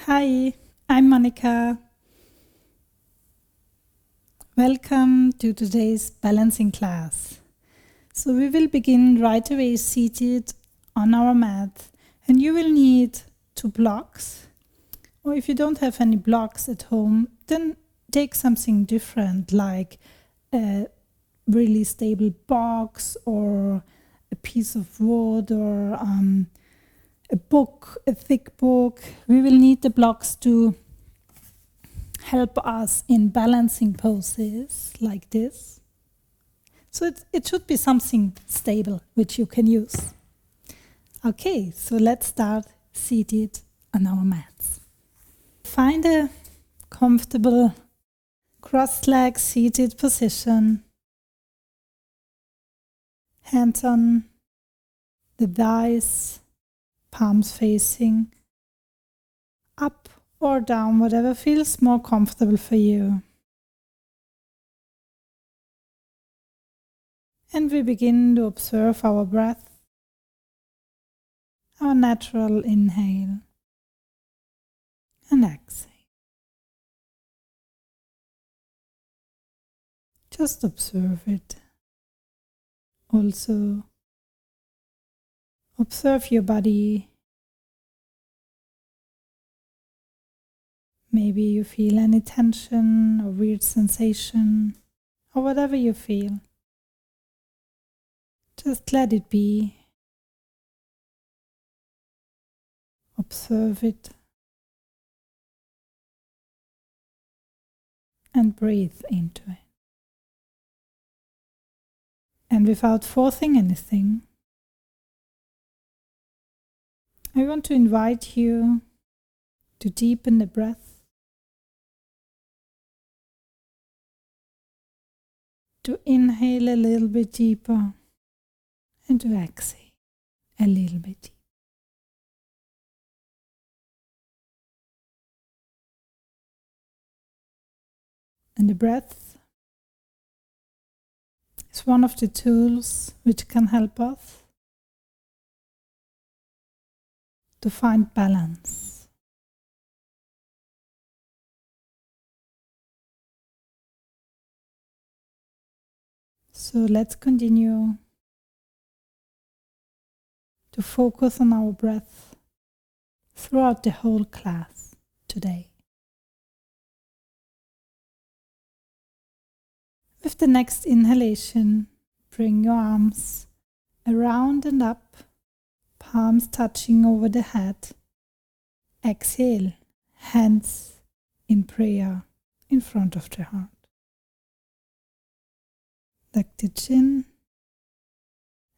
Hi, I'm Monika. Welcome to today's balancing class. So we will begin right away seated on our mat, and you will need 2 blocks, or if you don't have any blocks at home, then take something different like a really stable box or a piece of wood or a book, a thick book. We will need the blocks to help us in balancing poses like this. So it should be something stable which you can use. Okay, so let's start seated on our mats. Find a comfortable cross-legged seated position. Hands on the thighs, palms facing up or down, whatever feels more comfortable for you. And we begin to observe our breath, our natural inhale and exhale. Just observe it. Also, observe your body. Maybe you feel any tension or weird sensation or whatever you feel. Just let it be. Observe it and breathe into it. And without forcing anything, I want to invite you to deepen the breath, to inhale a little bit deeper and to exhale a little bit deeper. And the breath is one of the tools which can help us to find balance. So let's continue to focus on our breath throughout the whole class today. With the next inhalation, bring your arms around and up, palms touching over the head. Exhale, hands in prayer in front of the heart. Tuck the chin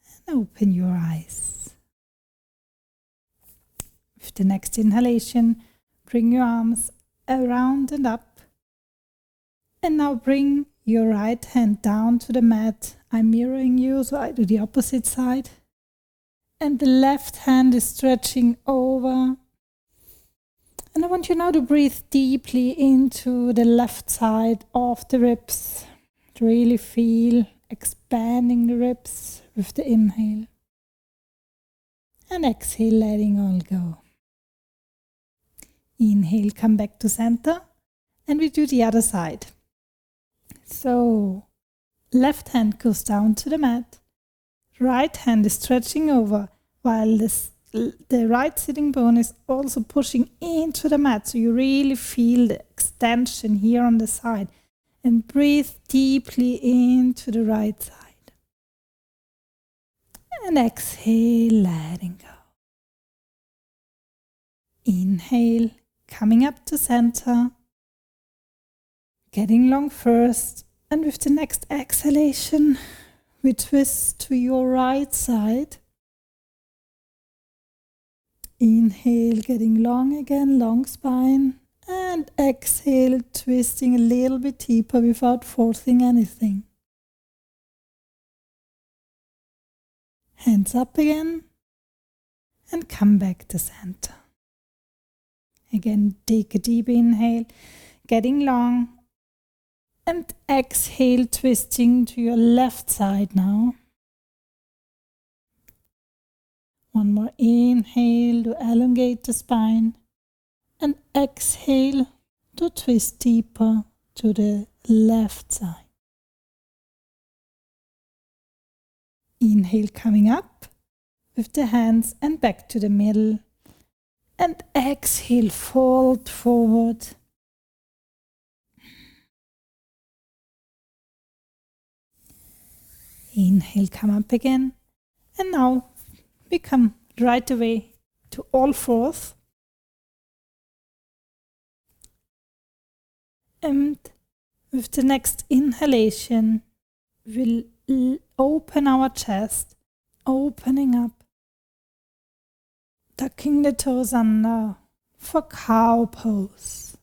and open your eyes. With the next inhalation, bring your arms around and up. And now bring your right hand down to the mat. I'm mirroring you, so I do the opposite side. And the left hand is stretching over. And I want you now to breathe deeply into the left side of the ribs. To really feel expanding the ribs with the inhale. And exhale, letting all go. Inhale, come back to center. And we do the other side. So, left hand goes down to the mat. Right hand is stretching over while the right sitting bone is also pushing into the mat. So you really feel the extension here on the side. And breathe deeply into the right side. And exhale, letting go. Inhale, coming up to center. Getting long first, and with the next exhalation, we twist to your right side. Inhale, getting long again, long spine, and exhale, twisting a little bit deeper without forcing anything. Hands up again, and come back to center. Again, take a deep inhale, getting long. And exhale, twisting to your left side now. One more inhale to elongate the spine. And exhale to twist deeper to the left side. Inhale, coming up with the hands and back to the middle. And exhale, fold forward. Inhale, come up again. And now we come right away to all fours. And with the next inhalation, we'll open our chest, opening up, tucking the toes under for cow pose.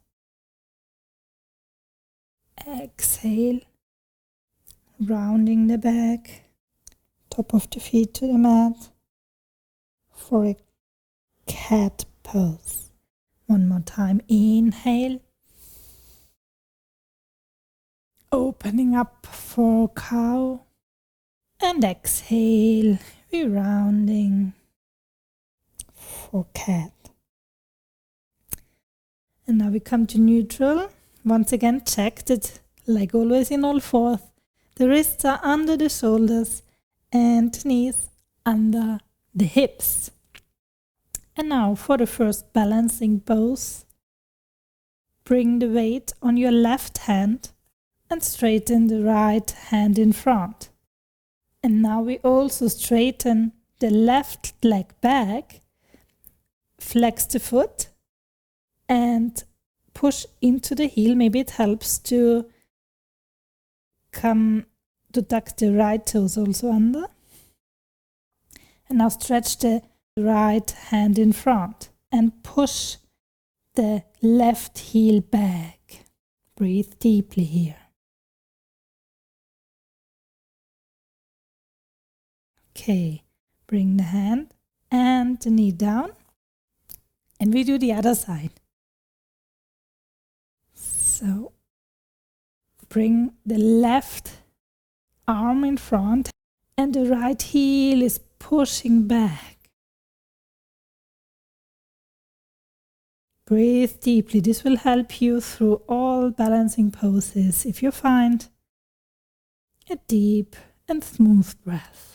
Exhale, rounding the back, top of the feet to the mat for a cat pose. One more time, inhale, opening up for cow, and exhale, we're rounding for cat. And now we come to neutral. Once again, check that, like always in all fours, the wrists are under the shoulders and knees under the hips. And now for the first balancing pose, bring the weight on your left hand and straighten the right hand in front. And now we also straighten the left leg back, flex the foot and push into the heel. Maybe it helps to tuck the right toes also under. And now stretch the right hand in front and push the left heel back. Breathe deeply here. Okay, bring the hand and the knee down. And we do the other side. So bring the left arm in front and the right heel is pushing back. Breathe deeply. This will help you through all balancing poses if you find a deep and smooth breath.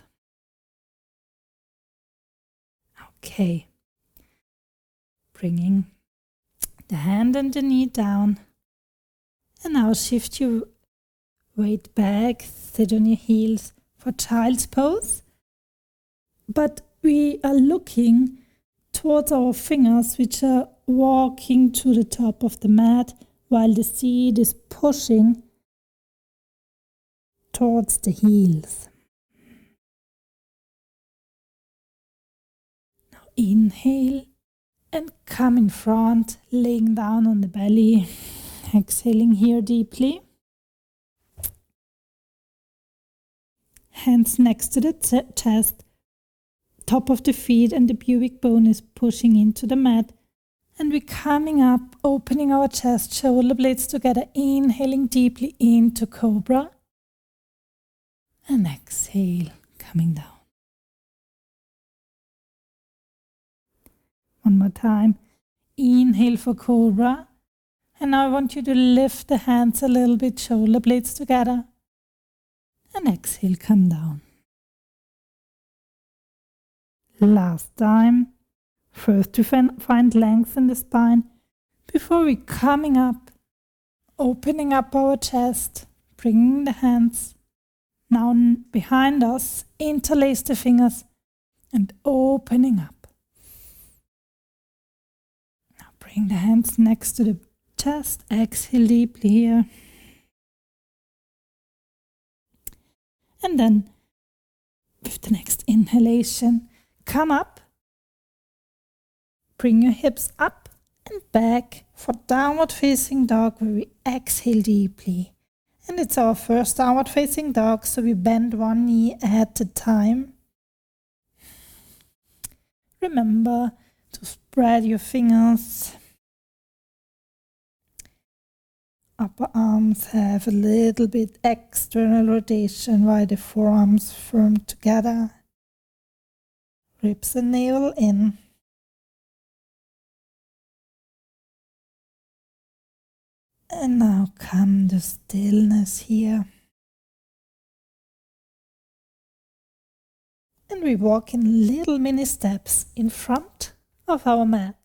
Okay. Bringing the hand and the knee down. And now shift your weight back, sit on your heels for child's pose. But we are looking towards our fingers, which are walking to the top of the mat, while the seat is pushing towards the heels. Now inhale and come in front, laying down on the belly. Exhaling here deeply. Hands next to the chest, top of the feet and the pubic bone is pushing into the mat. And we're coming up, opening our chest, shoulder blades together, inhaling deeply into cobra. And exhale, coming down. One more time. Inhale for cobra. And now I want you to lift the hands a little bit, shoulder blades together. And exhale, come down. Last time. First to find length in the spine before we coming up, opening up our chest, bringing the hands now behind us, interlace the fingers and opening up. Now bring the hands next to the chest, exhale deeply here. And then with the next inhalation, come up, bring your hips up and back for downward facing dog where we exhale deeply. And it's our first downward facing dog, so we bend one knee at a time. Remember to spread your fingers. Upper arms have a little bit external rotation while the forearms firm together. Ribs and navel in. And now come to stillness here. And we walk in little mini steps in front of our mat.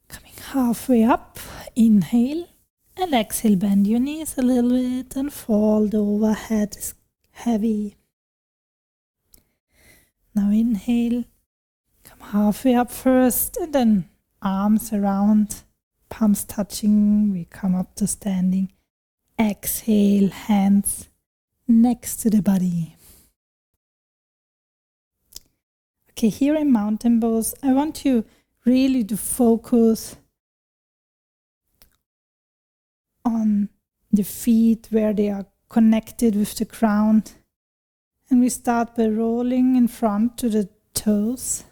Coming halfway up, inhale. And exhale, bend your knees a little bit and fold over, head is heavy. Now inhale, come halfway up first and then arms around, palms touching, we come up to standing. Exhale, hands next to the body. Okay, here in mountain pose, I want you really to focus on the feet where they are connected with the ground. And we start by rolling in front to the toes.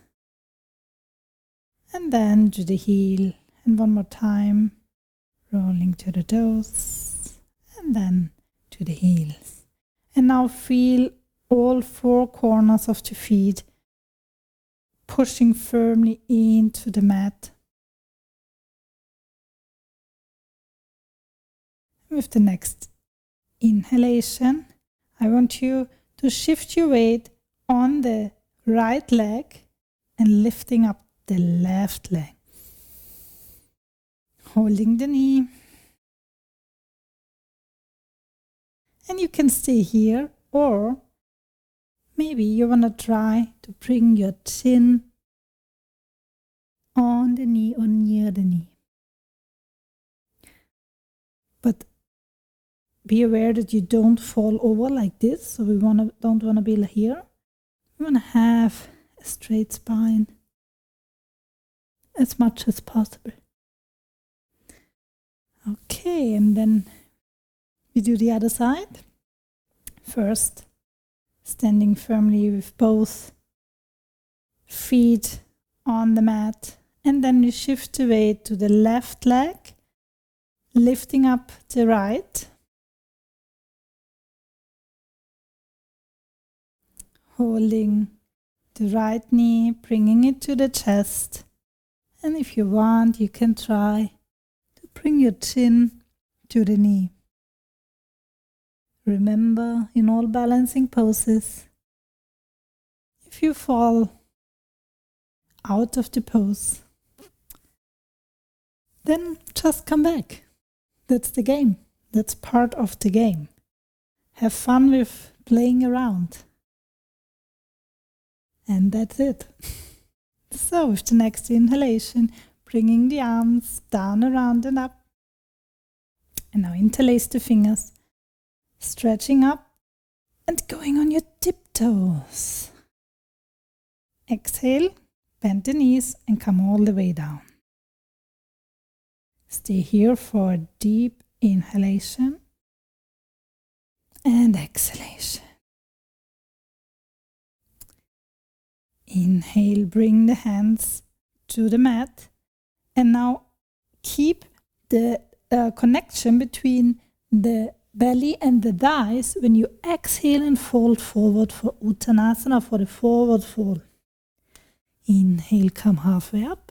And then to the heel. And one more time, rolling to the toes. And then to the heels. And now feel all four corners of the feet pushing firmly into the mat. With the next inhalation, I want you to shift your weight on the right leg and lifting up the left leg. Holding the knee. And you can stay here, or maybe you want to try to bring your chin on the knee or near the knee. But be aware that you don't fall over like this. So we don't want to be here. We want to have a straight spine as much as possible. Okay, and then we do the other side. First, standing firmly with both feet on the mat. And then we shift the weight to the left leg, lifting up the right. Holding the right knee, bringing it to the chest. And if you want, you can try to bring your chin to the knee. Remember, in all balancing poses, if you fall out of the pose, then just come back. That's the game. That's part of the game. Have fun with playing around. And that's it. So with the next inhalation, bringing the arms down, around and up. And now interlace the fingers, stretching up and going on your tiptoes. Exhale, bend the knees and come all the way down. Stay here for a deep inhalation and exhalation. Inhale, bring the hands to the mat. And now keep the connection between the belly and the thighs when you exhale and fold forward for Uttanasana, for the forward fold. Inhale, come halfway up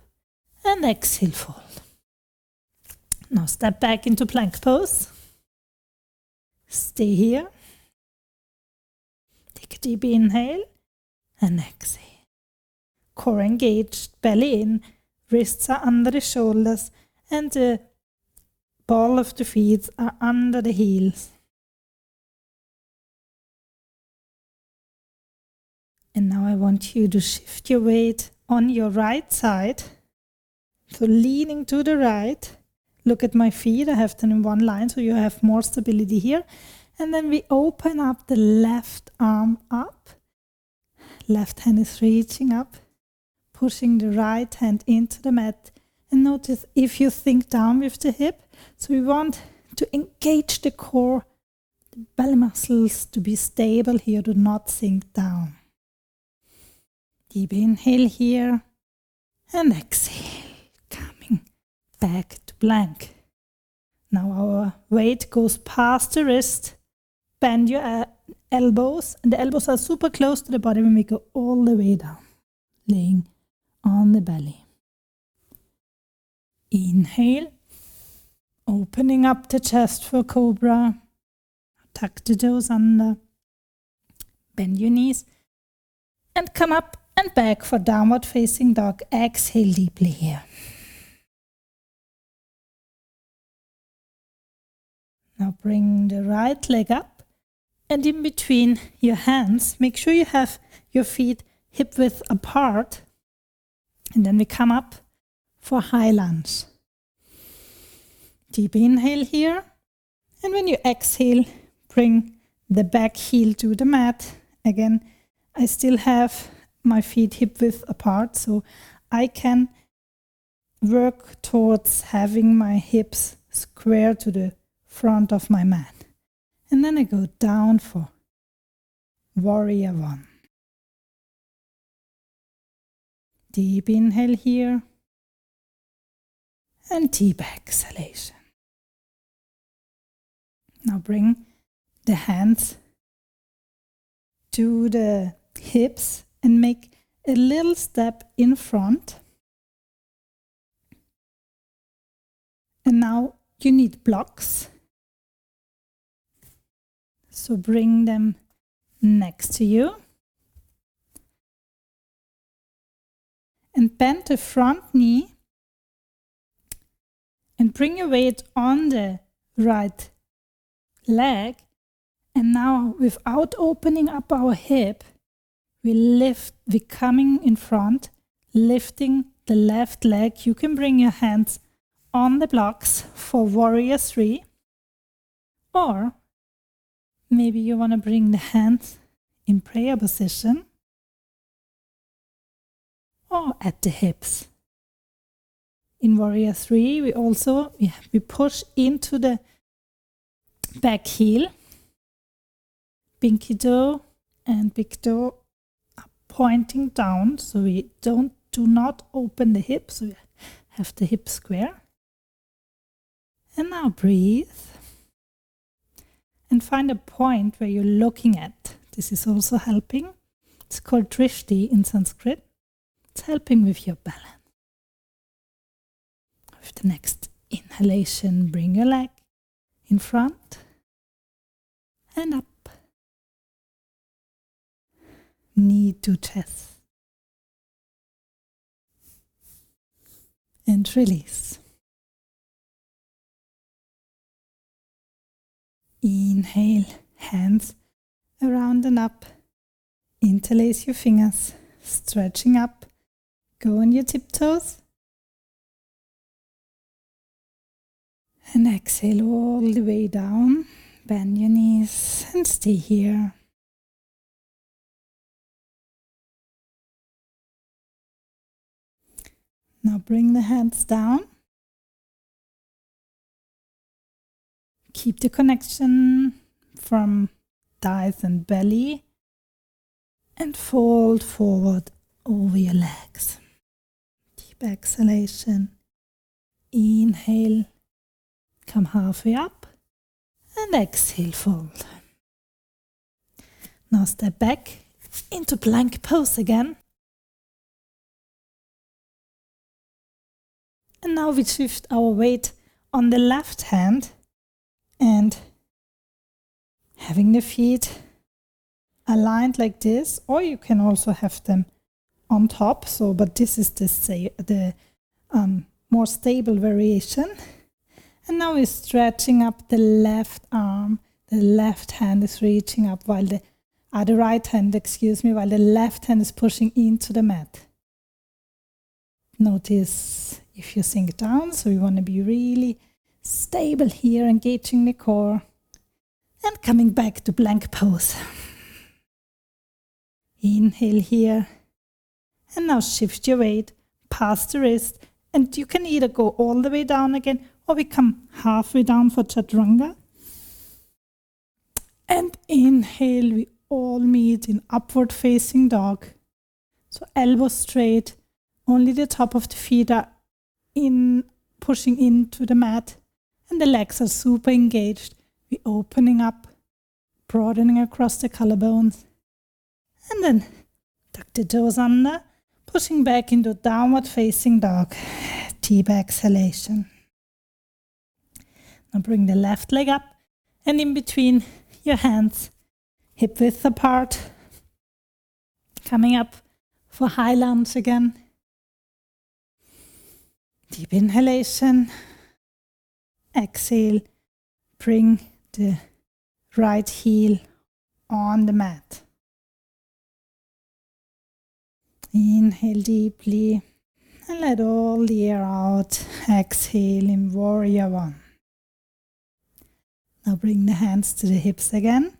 and exhale, fold. Now step back into plank pose. Stay here. Take a deep inhale and exhale. Core engaged, belly in, wrists are under the shoulders and the ball of the feet are under the heels. And now I want you to shift your weight on your right side. So leaning to the right. Look at my feet, I have them in one line so you have more stability here. And then we open up the left arm up. Left hand is reaching up, pushing the right hand into the mat. And notice if you sink down with the hip. So we want to engage the core, the belly muscles to be stable here, to not sink down. Deep inhale here and exhale, coming back to plank. Now our weight goes past the wrist. Bend your elbows, and the elbows are super close to the body when we go all the way down, laying on the belly. Inhale, opening up the chest for cobra. Tuck the toes under. Bend your knees and come up and back for downward facing dog. Exhale deeply here. Now bring the right leg up and in between your hands, make sure you have your feet hip width apart. And then we come up for high lunge. Deep inhale here. And when you exhale, bring the back heel to the mat. Again, I still have my feet hip width apart, so I can work towards having my hips square to the front of my mat. And then I go down for warrior one. Deep inhale here and deep exhalation. Now bring the hands to the hips and make a little step in front. And now you need blocks. So bring them next to you. And bend the front knee. And bring your weight on the right leg. And now, without opening up our hip, we're coming in front, lifting the left leg. You can bring your hands on the blocks for warrior three. Or maybe you want to bring the hands in prayer position or at the hips. In warrior three, we push into the back heel. Pinky toe and big toe are pointing down, so we do not open the hips, so we have the hip square. And now breathe. And find a point where you're looking at. This is also helping. It's called drishti in Sanskrit. It's helping with your balance. With the next inhalation, bring your leg in front and up. Knee to chest. And release. Inhale, hands around and up. Interlace your fingers, stretching up. Go on your tiptoes. And exhale all the way down. Bend your knees and stay here. Now bring the hands down. Keep the connection from thighs and belly. And fold forward over your legs. Deep exhalation. Inhale. Come halfway up. And exhale, fold. Now step back into plank pose again. And now we shift our weight on the left hand and having the feet aligned like this, or you can also have them on top. But this is the more stable variation. And now we're stretching up the left arm. The left hand is reaching up while the right hand, while the left hand is pushing into the mat. Notice if you sink down, so we want to be really stable here, engaging the core and coming back to plank pose. Inhale here and now shift your weight past the wrist, and you can either go all the way down again or we come halfway down for chaturanga. And inhale, we all meet in upward facing dog. So elbows straight, only the top of the feet are pushing into the mat, and the legs are super engaged. We're opening up, broadening across the collarbones, and then tuck the toes under, pushing back into downward facing dog. deep exhalation. Now bring the left leg up and in between your hands, hip width apart. Coming up for high lunge again. Deep inhalation. Exhale. Bring the right heel on the mat. Inhale deeply and let all the air out. Exhale in warrior one. Now bring the hands to the hips again.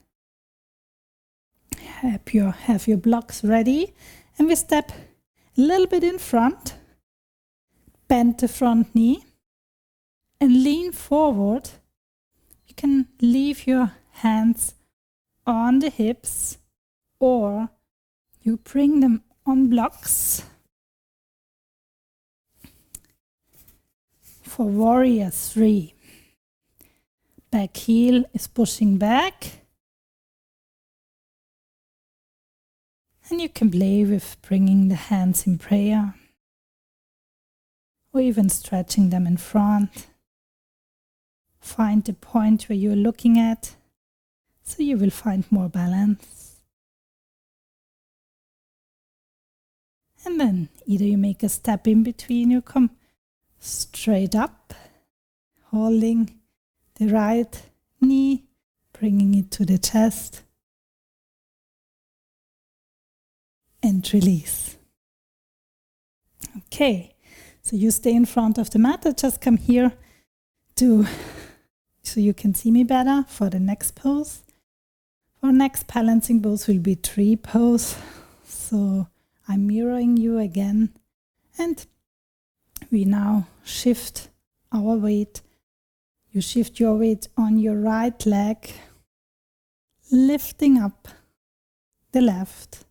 Have your blocks ready, and we step a little bit in front. Bend the front knee and lean forward. You can leave your hands on the hips or you bring them on blocks for warrior three. Back heel is pushing back. And you can play with bringing the hands in prayer or even stretching them in front. Find the point where you're looking at so you will find more balance. And then either you make a step in between, you come straight up, holding the right knee, bringing it to the chest. And release. Okay, so you stay in front of the mat. I just come here so you can see me better for the next pose. For next balancing pose will be tree pose. So I'm mirroring you again. And we now shift our weight. You shift your weight on your right leg, lifting up the left.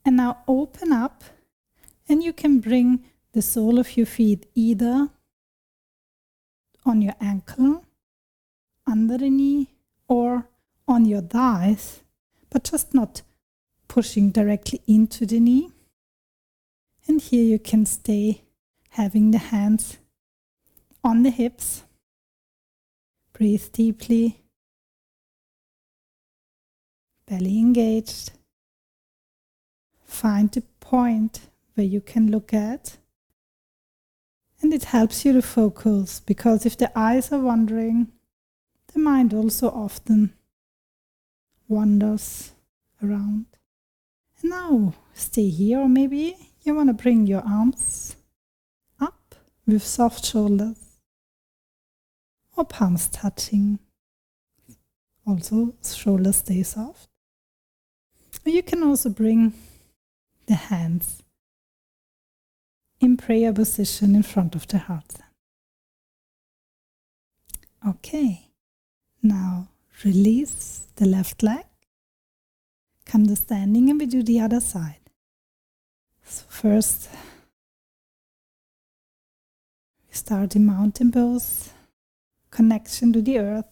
And now open up and you can bring the sole of your feet either on your ankle, under the knee, or on your thighs, but just not pushing directly into the knee. And here you can stay having the hands on the hips. Breathe deeply. Belly engaged. Find the point where you can look at, and it helps you to focus, because if the eyes are wandering, the mind also often wanders around. And now stay here, or maybe you want to bring your arms up with soft shoulders or palms touching. Also, shoulders stay soft. Or you can also bring the hands in prayer position in front of the heart. Okay, now release the left leg. Come to standing and we do the other side. So first, we start in mountain pose, connection to the earth,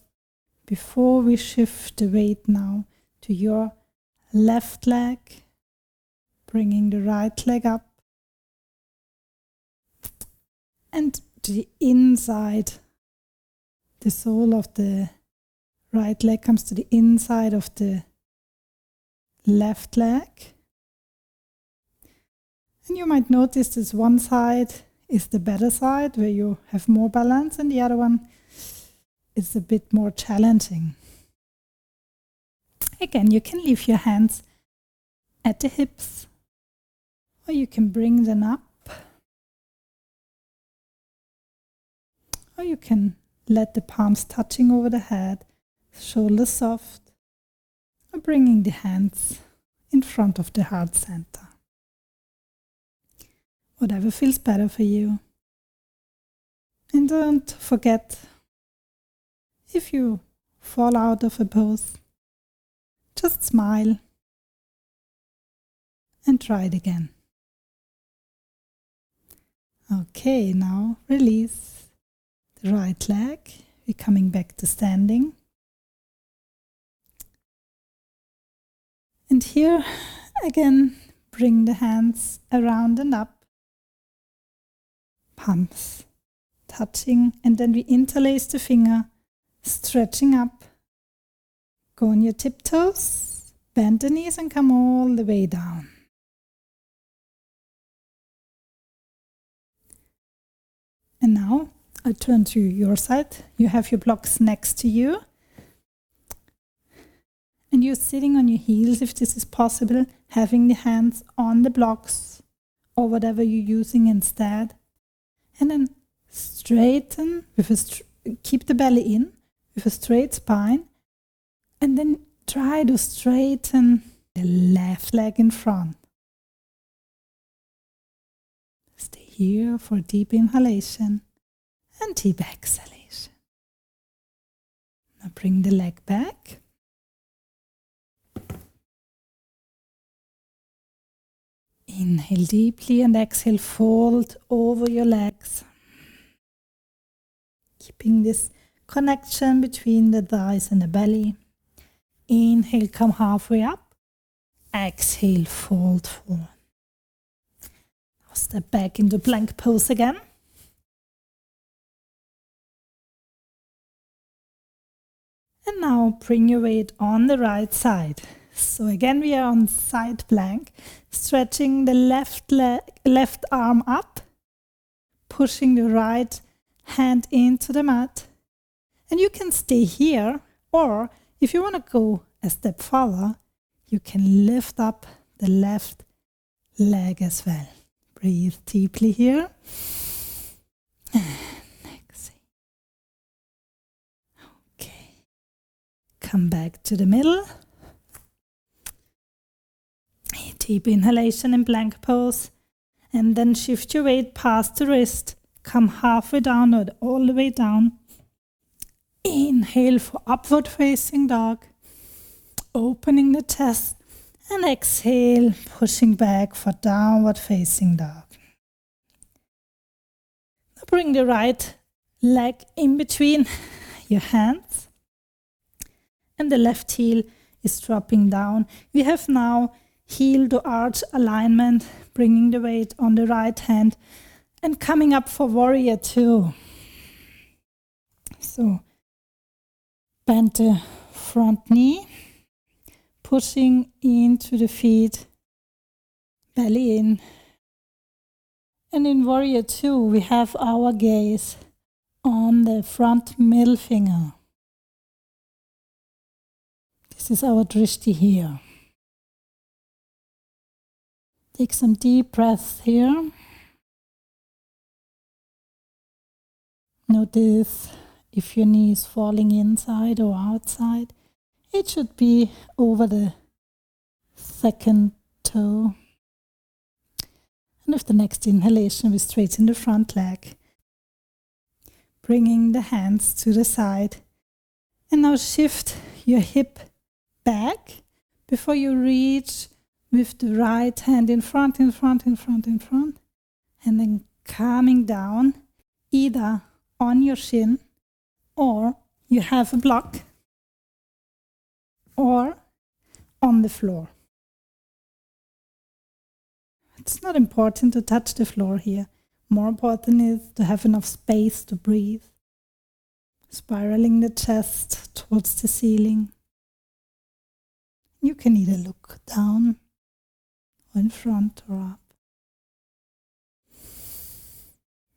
before we shift the weight now to your left leg. Bringing the right leg up and to the inside. The sole of the right leg comes to the inside of the left leg. And you might notice this one side is the better side where you have more balance, and the other one is a bit more challenging. Again, you can leave your hands at the hips, or you can bring them up, or you can let the palms touching over the head, shoulders soft, or bringing the hands in front of the heart center. Whatever feels better for you. And don't forget, if you fall out of a pose, just smile and try it again. Okay, now release the right leg. We're coming back to standing. And here again, bring the hands around and up. palms touching, and then we interlace the finger, stretching up. Go on your tiptoes, bend the knees and come all the way down. And now I turn to your side. You have your blocks next to you. And you're sitting on your heels if this is possible, having the hands on the blocks or whatever you're using instead. And then straighten, keep the belly in with a straight spine. And then try to straighten the left leg in front. Stay here for deep inhalation and deep exhalation. Now bring the leg back. Inhale deeply and exhale, fold over your legs. Keeping this connection between the thighs and the belly. Inhale, come halfway up. Exhale, fold forward. Now step back into plank pose again. And now bring your weight on the right side. So again we are on side plank, stretching the left arm up, pushing the right hand into the mat. And you can stay here, or if you want to go a step further, you can lift up the left leg as well. Breathe deeply here. And exhale. Okay. Come back to the middle. Deep inhalation in plank pose. And then shift your weight past the wrist. Come halfway down or all the way down. Inhale for upward facing dog. Opening the chest. And exhale, pushing back for downward facing dog. Now bring the right leg in between your hands. And the left heel is dropping down. We have now heel to arch alignment, bringing the weight on the right hand and coming up for warrior two. So bend the front knee, pushing into the feet, belly in. And in warrior two, we have our gaze on the front middle finger. This is our drishti here. Take some deep breaths here. Notice if your knee is falling inside or outside. It should be over the second toe. And with the next inhalation, we straighten the front leg. Bringing the hands to the side. And now shift your hip back before you reach with the right hand in front, and then coming down either on your shin, or you have a block, or on the floor. It's not important to touch the floor here. More important is to have enough space to breathe. Spiraling the chest towards the ceiling. You can either look down, or in front or up.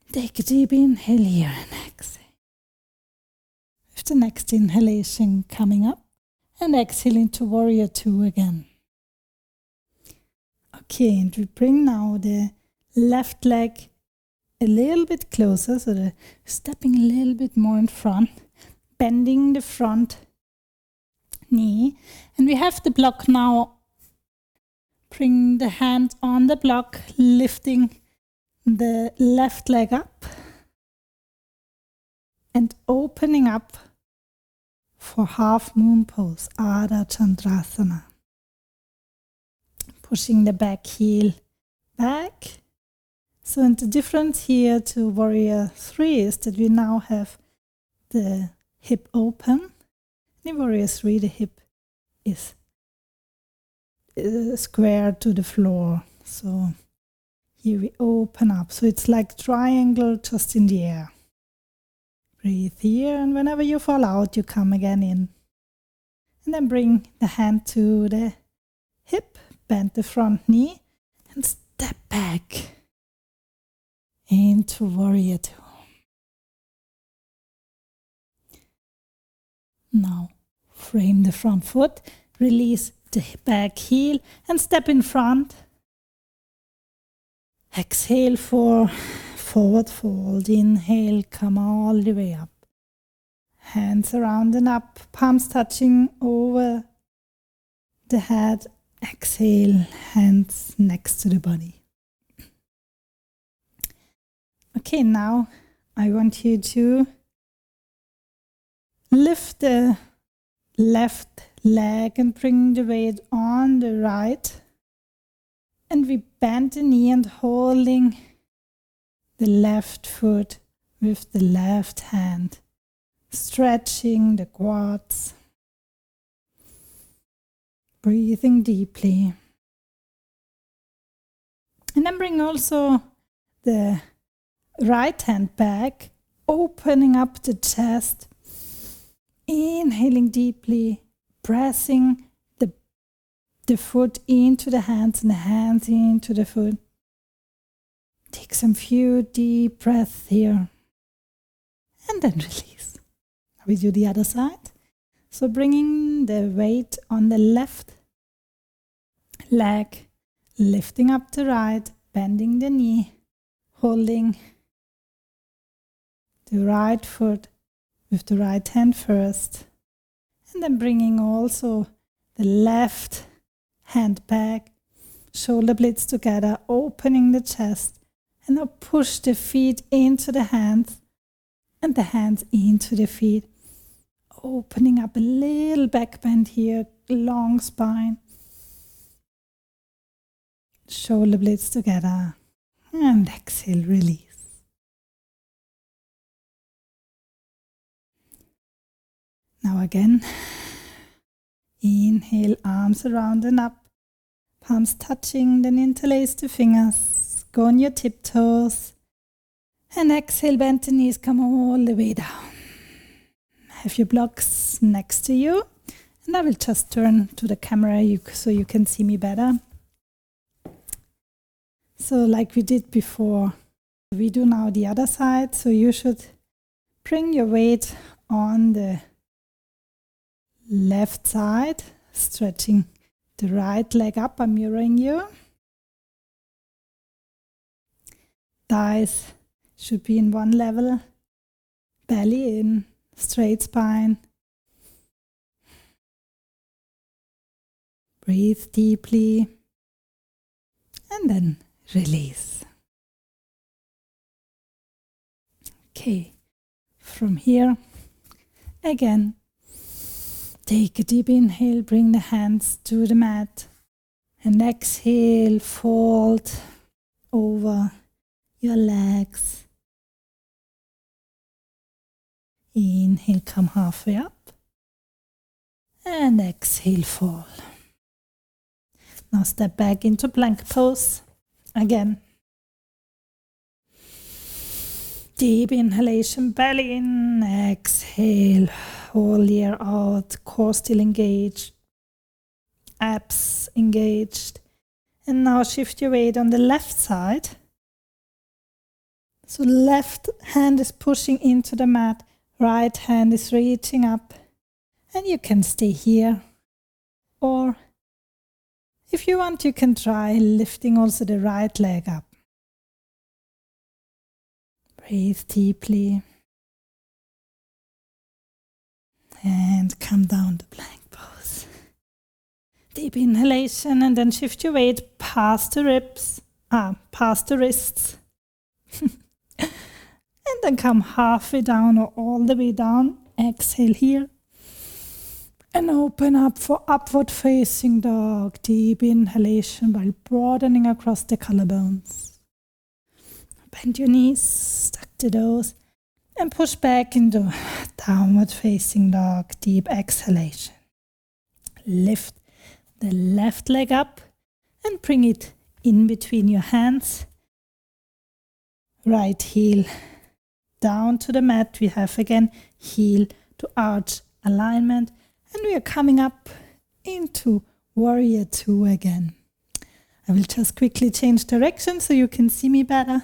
Take a deep inhale here and exhale. With the next inhalation coming up and exhale into warrior two again. Okay, and we bring now the left leg a little bit closer, so the stepping a little bit more in front, bending the front knee. And we have the block now. Bring the hand on the block, lifting the left leg up and opening up for half moon pose, Ardha Chandrasana. Pushing the back heel back. So and the difference here to warrior three is that we now have the hip open. In warrior three, the hip is square to the floor. So Here we open up. So it's like triangle just in the air. Breathe here, and whenever you fall out, you come again in. And then bring the hand to the hip, bend the front knee, and step back into warrior two. Now frame the front foot, release the back heel, and step in front. Exhale for forward fold. Inhale, come all the way up. Hands around and up, palms touching over the head. Exhale, hands next to the body. Okay, now I want you to lift the left leg and bring the weight on the right. And we bend the knee and holding the left foot with the left hand, stretching the quads. Breathing deeply. And then bring also the right hand back, opening up the chest, inhaling deeply, pressing the foot into the hands and the hands into the foot. Take some few deep breaths here. And then release. We do the other side. So bringing the weight on the left leg, lifting up the right, bending the knee, holding the right foot with the right hand first. And then bringing also the left hand back, shoulder blades together, opening the chest, and now push the feet into the hands and the hands into the feet, opening up a little back bend here, long spine, shoulder blades together, and exhale, release. Now again. Inhale, arms around and up, palms touching, then interlace the fingers, go on your tiptoes, and exhale, bend the knees, come all the way down. Have your blocks next to you, and I will just turn to the camera so you can see me better. So like we did before, we do now the other side, so you should bring your weight on the left side, stretching the right leg up. I'm mirroring you. Thighs should be in one level. Belly in, straight spine. Breathe deeply. And then release. Okay, from here, again, take a deep inhale, bring the hands to the mat, and exhale, fold over your legs. Inhale, come halfway up, and exhale, fall. Now step back into plank pose again. Deep inhalation, belly in, exhale, whole ear out, core still engaged, abs engaged. And now shift your weight on the left side. So left hand is pushing into the mat, right hand is reaching up. And you can stay here. Or if you want, you can try lifting also the right leg up. Breathe deeply. And come down to plank pose. Deep inhalation, and then shift your weight past the ribs, past the wrists. And then come halfway down or all the way down. Exhale here. And open up for upward facing dog. Deep inhalation while broadening across the collarbones. Bend your knees, tuck the toes, and push back into downward facing dog. Deep exhalation. Lift the left leg up and bring it in between your hands right heel down to the mat. We have again heel to arch alignment, and we are coming up into warrior two again. I will just quickly change direction so you can see me better.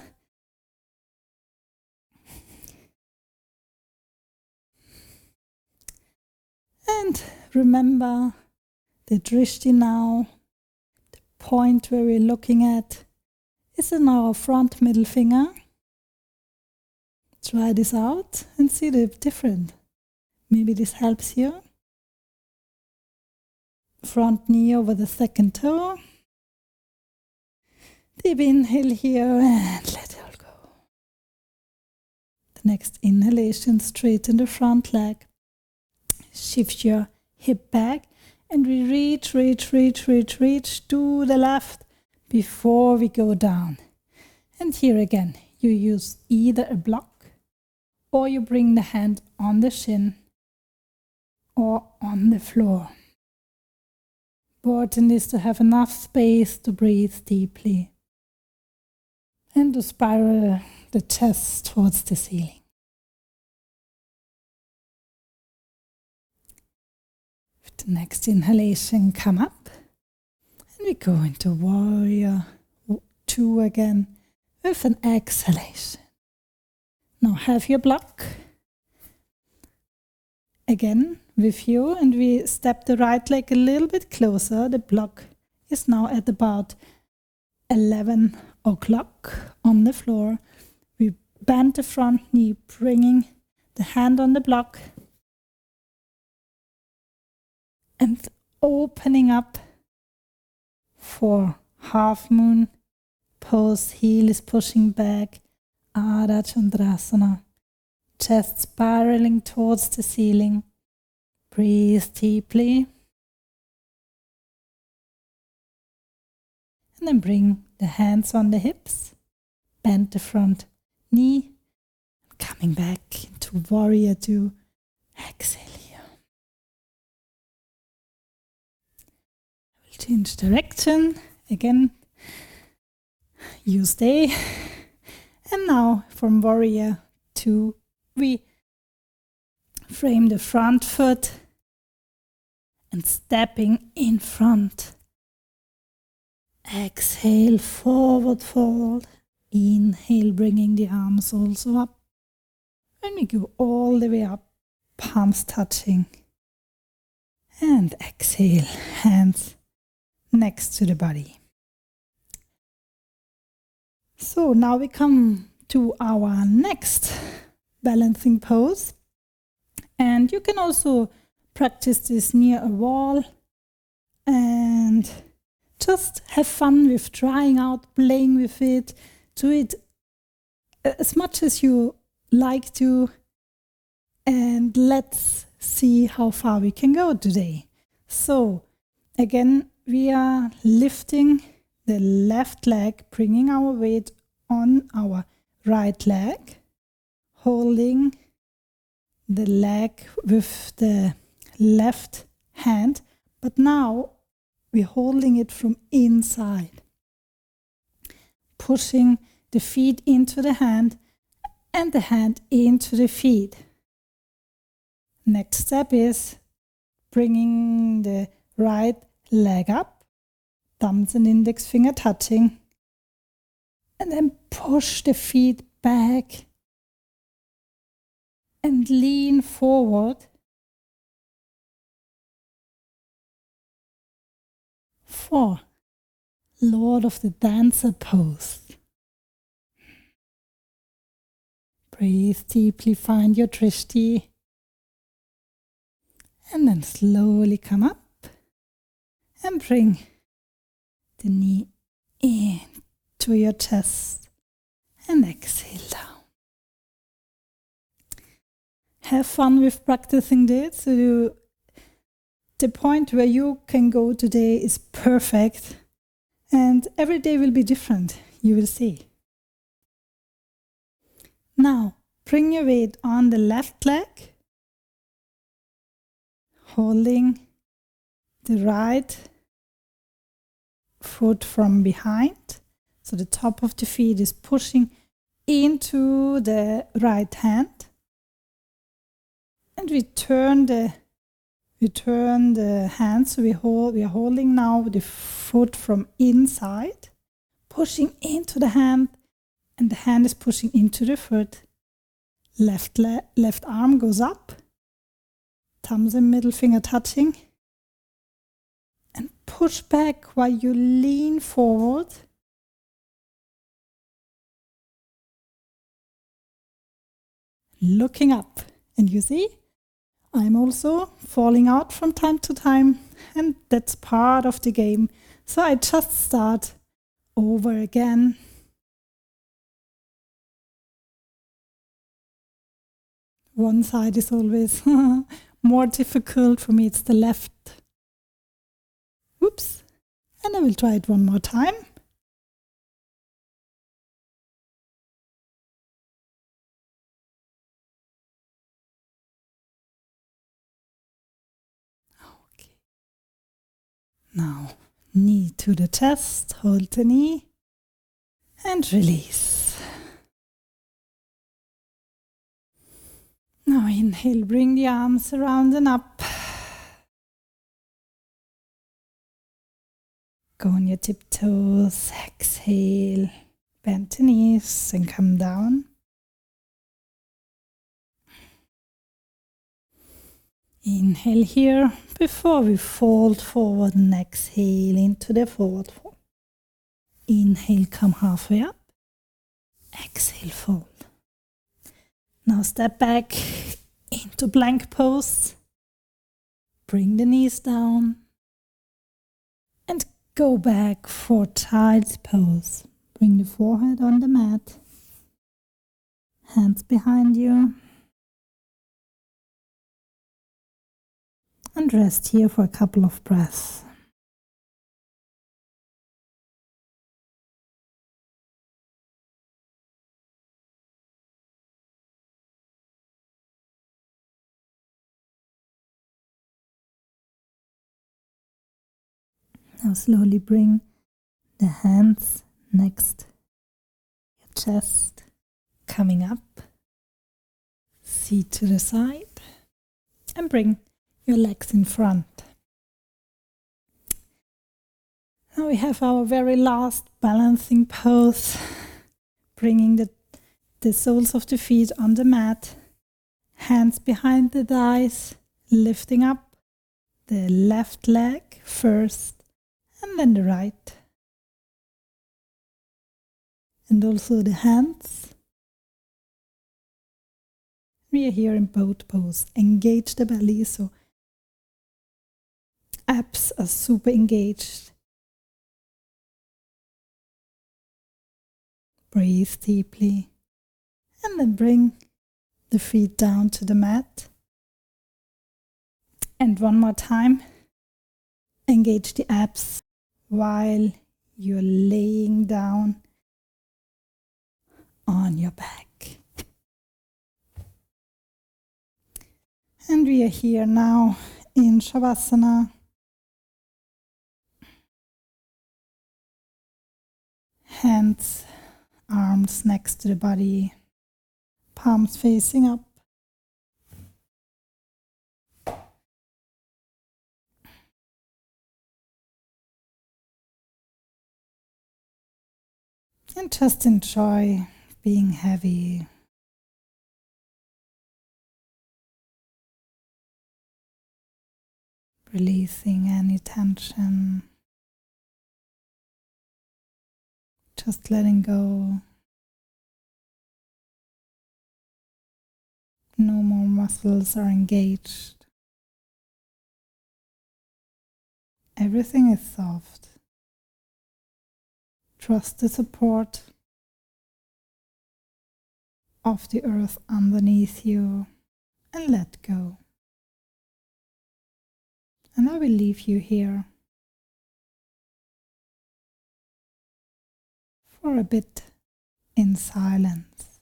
And remember the drishti now, the point where we're looking at is in our front middle finger. Try this out and see the difference. Maybe this helps you. Front knee over the second toe. Deep inhale here and let it all go. The next inhalation, straighten the front leg. Shift your hip back and we reach to the left before we go down. And here again, you use either a block or you bring the hand on the shin or on the floor. Important is to have enough space to breathe deeply and to spiral the chest towards the ceiling. With the next inhalation, come up and we go into warrior two again with an exhalation. Now have your block again with you and we step the right leg a little bit closer. The block is now at about 11 o'clock on the floor. We bend the front knee, bringing the hand on the block and opening up for half moon pose. Heel is pushing back, Ardha Chandrasana, chest spiraling towards the ceiling. Breathe deeply. And then bring the hands on the hips, bend the front knee, coming back into warrior two. Exhale here. I will change direction again. You stay. And now from warrior two, we frame the front foot and stepping in front. Exhale, forward fold. Inhale, bringing the arms also up. And we go all the way up, palms touching. And exhale, hands next to the body. So now we come to our next balancing pose. And you can also practice this near a wall and just have fun with trying out, playing with it. Do it as much as you like to, and let's see how far we can go today. So again, we are lifting the left leg, bringing our weight on our right leg, holding the leg with the left hand, but now we're holding it from inside, pushing the feet into the hand and the hand into the feet. Next step is bringing the right leg up, thumbs and index finger touching, and then push the feet back and lean forward for Lord of the Dancer pose. Breathe deeply, find your drishti, and then slowly come up and bring the knee into your chest and exhale down. Have fun with practicing this. So the point where you can go today is perfect, and every day will be different, you will see. Now, bring your weight on the left leg, holding the right foot from behind. So the top of the feet is pushing into the right hand. And we turn the hand, so we are holding now the foot from inside, pushing into the hand, and the hand is pushing into the foot. Left arm goes up, thumbs and middle finger touching, and push back while you lean forward. Looking up, and you see, I'm also falling out from time to time, and that's part of the game. So I just start over again. One side is always more difficult. For me, it's the left. Oops. And I will try it one more time. Okay. Now, knee to the chest, hold the knee, and release. Now inhale, bring the arms around and up. Go on your tiptoes, exhale, bend the knees and come down. Inhale here before we fold forward and exhale into the forward fold. Inhale, come halfway up. Exhale, fold. Now step back into plank pose. Bring the knees down. And go back for child's pose. Bring the forehead on the mat. Hands behind you. And rest here for a couple of breaths. Now slowly bring the hands next your chest, coming up, seat to the side, and bring your legs in front. Now we have our very last balancing pose, bringing the soles of the feet on the mat, hands behind the thighs, lifting up the left leg first, and then the right. And also the hands. We are here in boat pose. Engage the belly, so abs are super engaged. Breathe deeply. And then bring the feet down to the mat. And one more time. Engage the abs while you're laying down on your back. And we are here now in Shavasana. Hands, arms next to the body, palms facing up. And just enjoy being heavy. Releasing any tension. Just letting go. No more muscles are engaged. Everything is soft. Trust the support of the earth underneath you and let go. And I will leave you here for a bit in silence.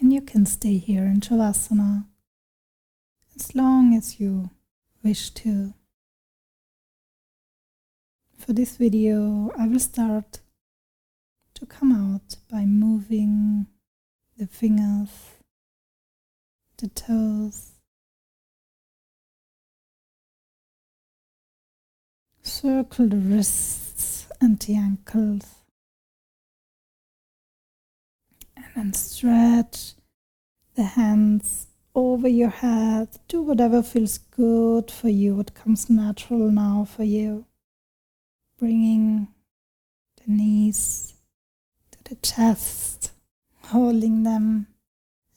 And you can stay here in Shavasana as long as you wish to. For this video, I will start to come out by moving the fingers, the toes, circle the wrists and the ankles, and then stretch the hands over your head. Do whatever feels good for you, what comes natural now for you. Bringing the knees to the chest, holding them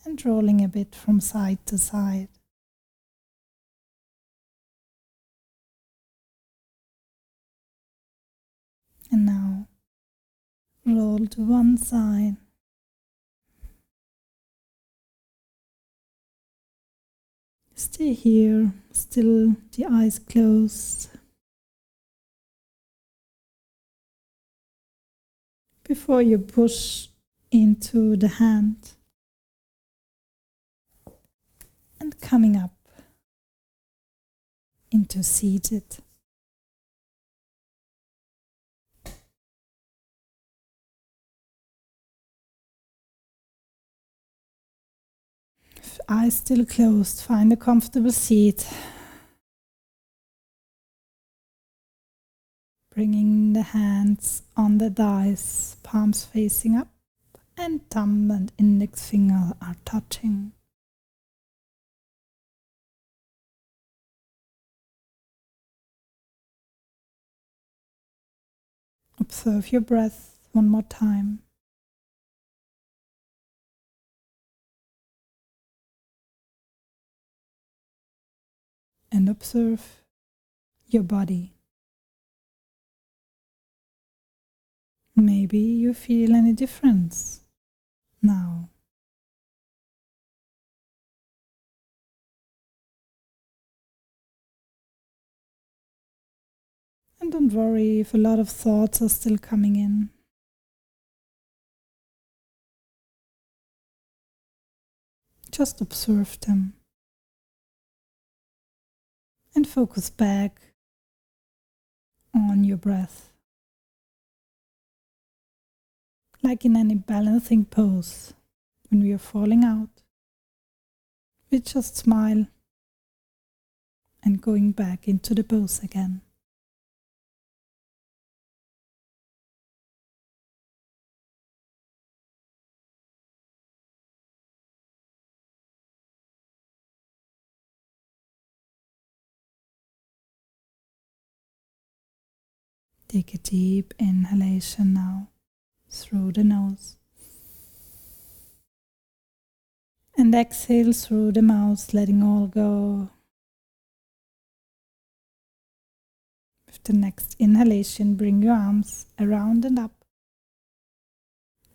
and rolling a bit from side to side. And now roll to one side. Stay here, still the eyes closed. Before you push into the hand and coming up into seated. Eyes still closed, find a comfortable seat. Bringing the hands on the thighs, palms facing up, and thumb and index finger are touching. Observe your breath one more time. And observe your body. Maybe you feel any difference now. And don't worry if a lot of thoughts are still coming in. Just observe them. And focus back on your breath. Like in any balancing pose, when we are falling out, we just smile and going back into the pose again. Take a deep inhalation now through the nose. And exhale through the mouth, letting all go. With the next inhalation, bring your arms around and up.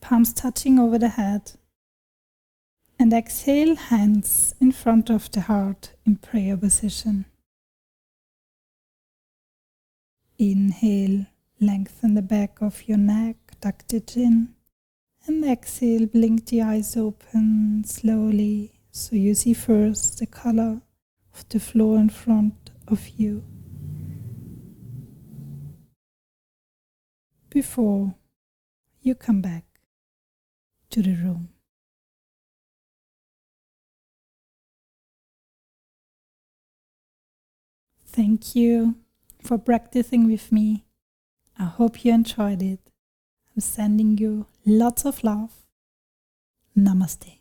Palms touching over the head. And exhale, hands in front of the heart in prayer position. Inhale, lengthen the back of your neck, tuck the chin. And exhale, blink the eyes open slowly so you see first the color of the floor in front of you. Before you come back to the room. Thank you for practicing with me. I hope you enjoyed it. I'm sending you lots of love. Namaste.